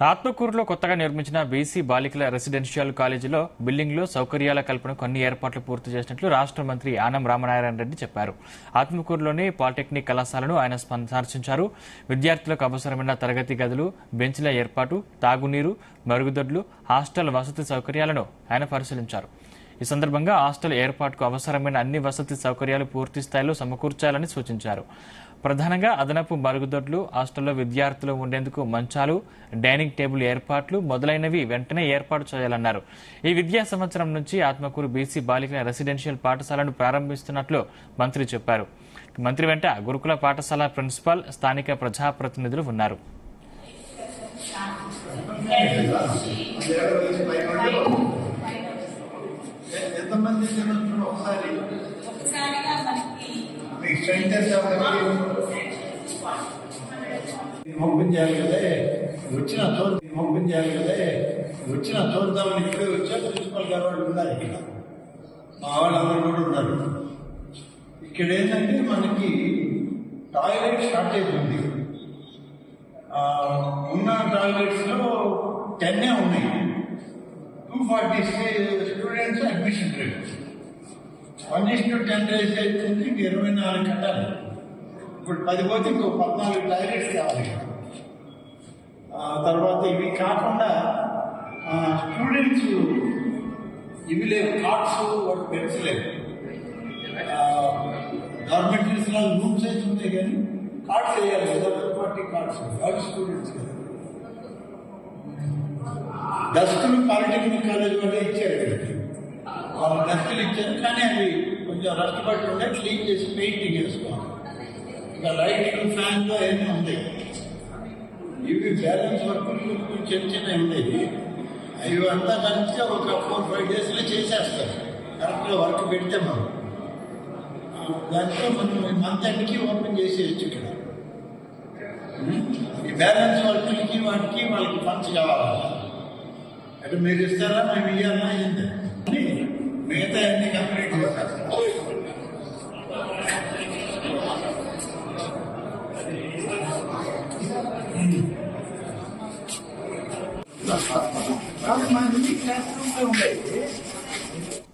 ఆత్మకూరులో కొత్తగా నిర్మించిన బీసీ బాలికల రెసిడెన్షియల్ కాలేజీలో బిల్డింగ్లో సౌకర్యాల కల్పనకు అన్ని ఏర్పాట్లు పూర్తి చేసినట్లు రాష్ట్ర మంత్రి ఆనం రామనారాయణ రెడ్డి చెప్పారు. ఆత్మకూరులోని పాలిటెక్నిక్ కళాశాలను ఆయన సందర్శించారు. విద్యార్థులకు అవసరమైన తరగతి గదులు, బెంచ్ల ఏర్పాటు, తాగునీరు, మరుగుదొడ్లు, హాస్టల్ వసతి సౌకర్యాలను ఆయన పరిశీలించారు. ఈ సందర్భంగా హాస్టల్ ఏర్పాటుకు అవసరమైన అన్ని వసతి సౌకర్యాలు పూర్తి స్థాయిలో సమకూర్చాలని సూచించారు. ప్రధానంగా అదనపు మరుగుదొడ్లు, హాస్టల్లో విద్యార్థులు ఉండేందుకు మంచాలు, డైనింగ్ టేబుల్ ఏర్పాట్లు మొదలైనవి వెంటనే ఏర్పాటు చేయాలన్నారు. ఈ విద్యా సంవత్సరం నుంచి ఆత్మకూరు బీసీ బాలికల రెసిడెన్షియల్ పాఠశాలను ప్రారంభిస్తున్నట్లు మంత్రి చెప్పారు. మంత్రి వెంట గురుకుల పాఠశాల ప్రిన్సిపాల్, స్థానిక ప్రజాప్రతినిధులు ఉన్నారు. ఓపెన్ చేయాలి కదా, వచ్చిన చూద్దామని ఇప్పుడే వచ్చా. ప్రిన్సిపల్ గారు వాళ్ళు ఉన్నారు, ఇక్కడ మా వాళ్ళందరూ కూడా ఉన్నారు. ఇక్కడ ఏంటంటే మనకి టాయిలెట్ షార్టేజ్ ఉంది. ఉన్న టాయిలెట్స్ లో 10 ఉన్నాయి. 240 స్టూడెంట్స్ అడ్మిషన్ రేట్. 1:10 రేస్ అయితే 24 కట్టాలి. ఇప్పుడు 10 పోతే ఇంకో 14 టాయిలెట్స్ కావాలి. తర్వాత ఇవి కాకుండా స్టూడెంట్స్ ఇవి లేవు, కార్డ్స్ వాటి బెడ్స్ లేవు. గవర్నమెంట్ తీసుకున్న రూమ్స్ అయితే ఉంటాయి, కానీ కార్డ్స్ వేయాలి కదా, 240 కార్డ్స్ గర్ల్స్ స్టూడెంట్స్ కదా. డస్కులు పాలిటెక్నిక్ కాలేజ్ వాళ్ళే ఇచ్చారు, ఇక్కడికి వాళ్ళు డస్కులు ఇచ్చారు, కానీ అవి కొంచెం రస్ట్ పట్టి ఉండే, క్లీన్ చేసి పెయింటింగ్ వేసుకోవాలి. ఇంకా లైట్లు, ఫ్యాన్లు అవన్నీ ఉంటాయి. ఇవి బ్యాలెన్స్ వర్క్ చిన్న చిన్నవి ఉండేవి. అవి అంతా కలిసి ఒక 4-5 డేస్లో చేసేస్తారు. కరెక్ట్గా వర్క్ పెడితే మనం దాంట్లో మనం మంత్ ఎండ్కి ఓపెన్ చేసేయచ్చు. ఇక్కడ ఈ బ్యాలెన్స్ వర్క్లకి వాటికి వాళ్ళకి ఫండ్స్ కావాలి. అంటే మీరు ఇస్తారా, మేము ఇవ్వాలా, ఏంటంటే మిగతా అన్ని కంప్లీట్ చేస్తారు.